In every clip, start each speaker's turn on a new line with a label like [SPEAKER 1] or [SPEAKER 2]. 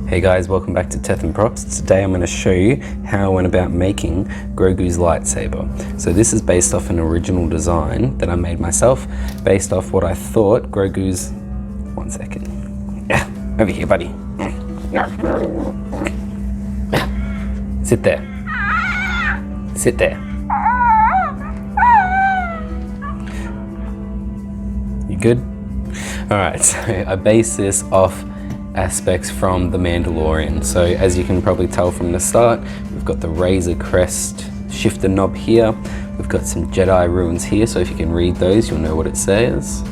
[SPEAKER 1] Hey guys, welcome back to Tethan Props. Today I'm going to show you how I went about making Grogu's lightsaber. So this is based off an original design that I made myself, based off what I thought Grogu's... One second. Yeah, over here, buddy. Sit there. Sit there. You good? Alright, so I based this off aspects from The Mandalorian. So as you can probably tell from the start, we've got the Razor Crest shifter knob here. We've got some Jedi runes here, so if you can read those, you'll know what it says.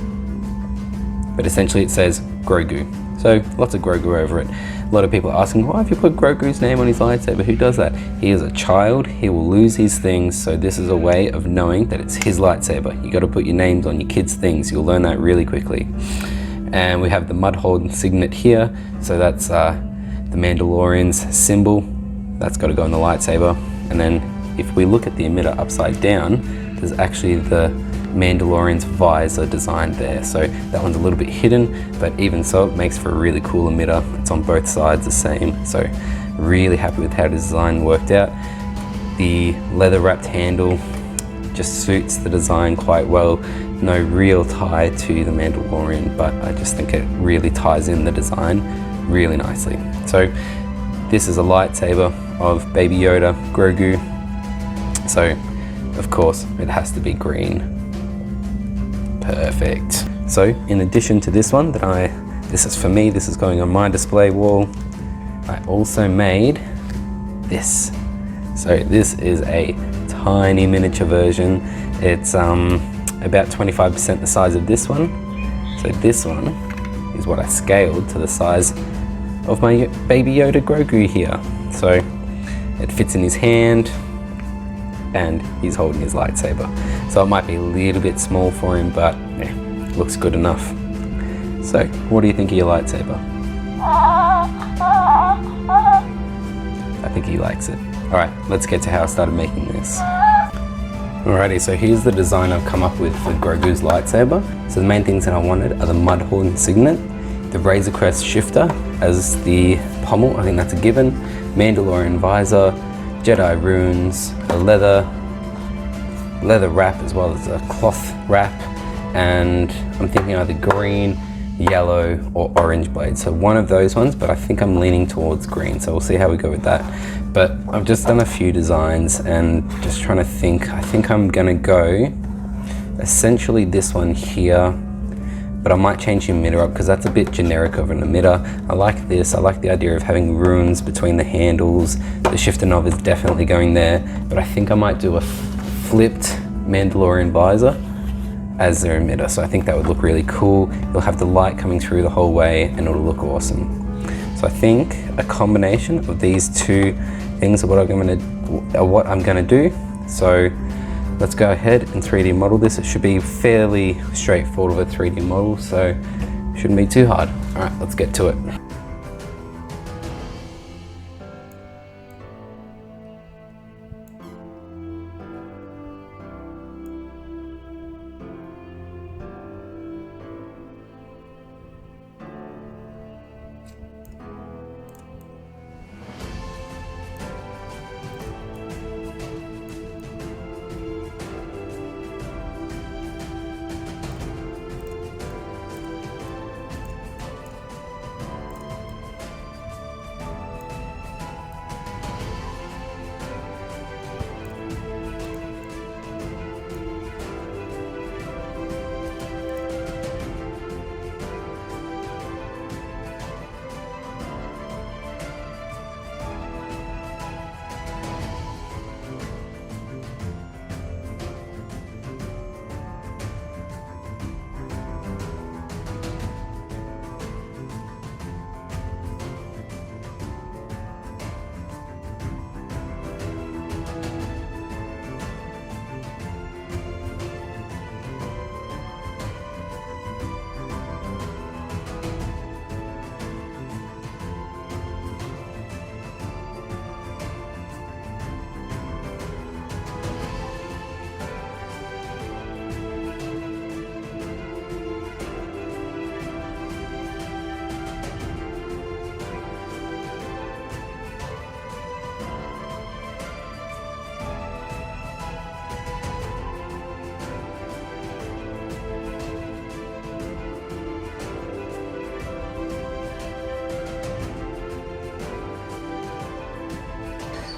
[SPEAKER 1] But essentially it says Grogu. So lots of Grogu over it. A lot of people are asking, why have you put Grogu's name on his lightsaber? Who does that? He is a child, he will lose his things, so this is a way of knowing that it's his lightsaber. You gotta put your names on your kids' things, you'll learn that really quickly. And we have the Mudhorn signet here, so that's the Mandalorian's symbol. That's got to go in the lightsaber. And then if we look at the emitter upside down, there's actually the Mandalorian's visor designed there. So that one's a little bit hidden, but even so, it makes for a really cool emitter. It's on both sides the same, so really happy with how the design worked out. The leather wrapped handle just suits the design quite well. No real tie to the Mandalorian, but I just think it really ties in the design really nicely. So this is a lightsaber of Baby Yoda, Grogu. So of course it has to be green. Perfect. So in addition to this one this is for me, this is going on my display wall, I also made this. So this is a tiny miniature version. It's about 25% the size of this one. So this one is what I scaled to the size of my Baby Yoda Grogu here. So it fits in his hand and he's holding his lightsaber. So it might be a little bit small for him, but yeah, looks good enough. So what do you think of your lightsaber? I think he likes it. All right, let's get to how I started making this. Alrighty, so here's the design I've come up with for Grogu's lightsaber. So the main things that I wanted are the Mudhorn signet, the Razor Crest shifter as the pommel, I think that's a given, Mandalorian visor, Jedi runes, a leather wrap as well as a cloth wrap, and I'm thinking either green, yellow or orange blade. So one of those ones, but I think I'm leaning towards green, so we'll see how we go with that. But I've just done a few designs and just trying to think. I think I'm gonna go essentially this one here, but I might change the emitter up because that's a bit generic of an emitter. I like this, I like the idea of having runes between the handles. The shifter knob is definitely going there, but I think I might do a flipped Mandalorian visor as their emitter. So I think that would look really cool. You'll have the light coming through the whole way and it'll look awesome. So I think a combination of these two things are what I'm gonna do. So let's go ahead and 3D model this. It should be fairly straightforward of a 3D model, so shouldn't be too hard. All right, let's get to it.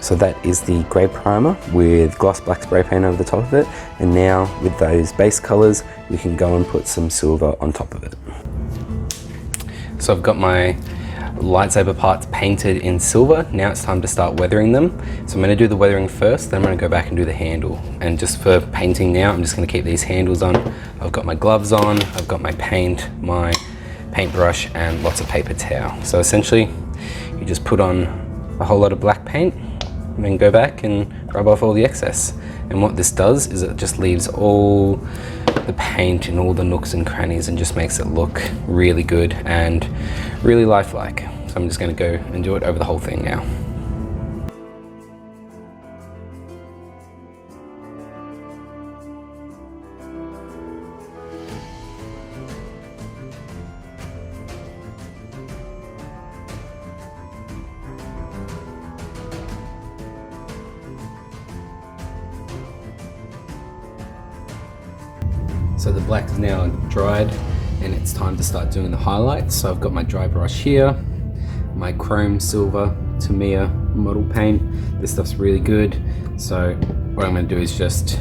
[SPEAKER 1] So that is the grey primer with gloss black spray paint over the top of it. And now with those base colours, we can go and put some silver on top of it. So I've got my lightsaber parts painted in silver. Now it's time to start weathering them. So I'm going to do the weathering first, then I'm going to go back and do the handle. And just for painting now, I'm just going to keep these handles on. I've got my gloves on, I've got my paint, my paintbrush, and lots of paper towel. So essentially, you just put on a whole lot of black paint, and then go back and rub off all the excess. And what this does is it just leaves all the paint in all the nooks and crannies and just makes it look really good and really lifelike. So I'm just going to go and do it over the whole thing now. So the black is now dried and it's time to start doing the highlights. So I've got my dry brush here, my chrome silver Tamiya model paint. This stuff's really good. So what I'm going to do is just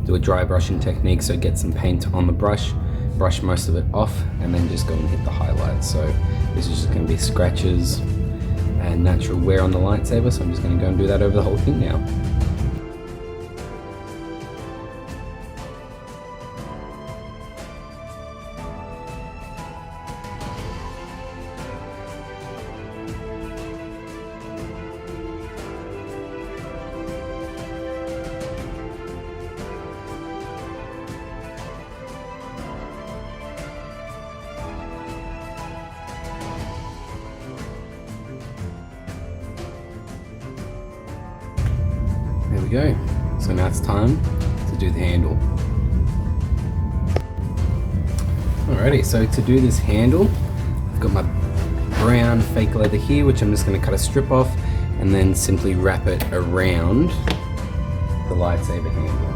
[SPEAKER 1] do a dry brushing technique, so get some paint on the brush, brush most of it off, and then just go and hit the highlights. So this is just going to be scratches and natural wear on the lightsaber, so I'm just going to go and do that over the whole thing now. There we go. So now it's time to do the handle. Alrighty, so to do this handle, I've got my brown fake leather here, which I'm just going to cut a strip off and then simply wrap it around the lightsaber handle.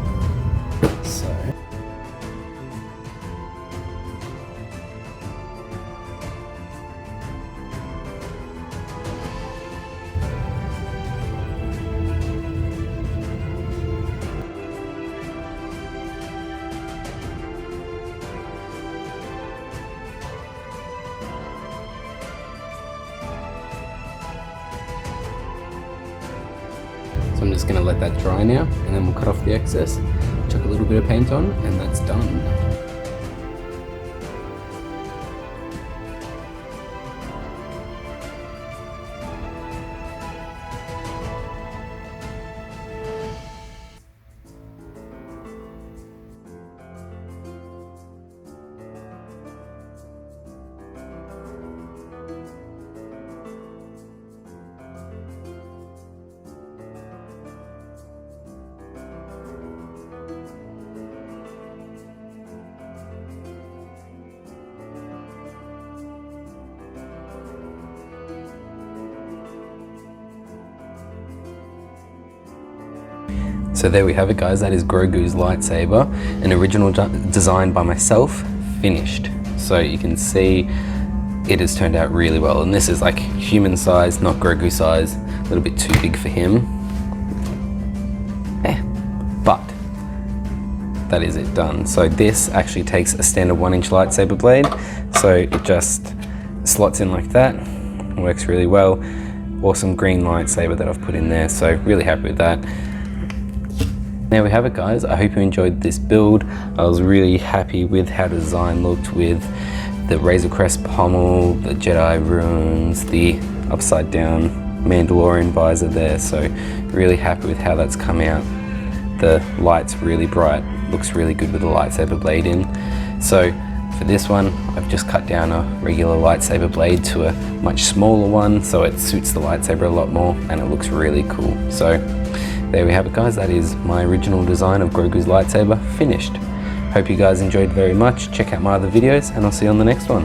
[SPEAKER 1] So I'm just going to let that dry now, and then we'll cut off the excess, chuck a little bit of paint on, and that's done. So there we have it, guys. That is Grogu's lightsaber, an original design by myself, finished. So you can see it has turned out really well. And this is like human size, not Grogu size. A little bit too big for him. But that is it done. So this actually takes a standard 1-inch lightsaber blade. So it just slots in like that. Works really well. Awesome green lightsaber that I've put in there. So really happy with that. There we have it, guys. I hope you enjoyed this build. I was really happy with how the design looked with the Razor Crest pommel, the Jedi runes, the upside down Mandalorian visor there. So really happy with how that's come out. The light's really bright, looks really good with the lightsaber blade in. So for this one, I've just cut down a regular lightsaber blade to a much smaller one, so it suits the lightsaber a lot more and it looks really cool. So there we have it, guys. That is my original design of Grogu's lightsaber finished. Hope you guys enjoyed very much. Check out my other videos and I'll see you on the next one.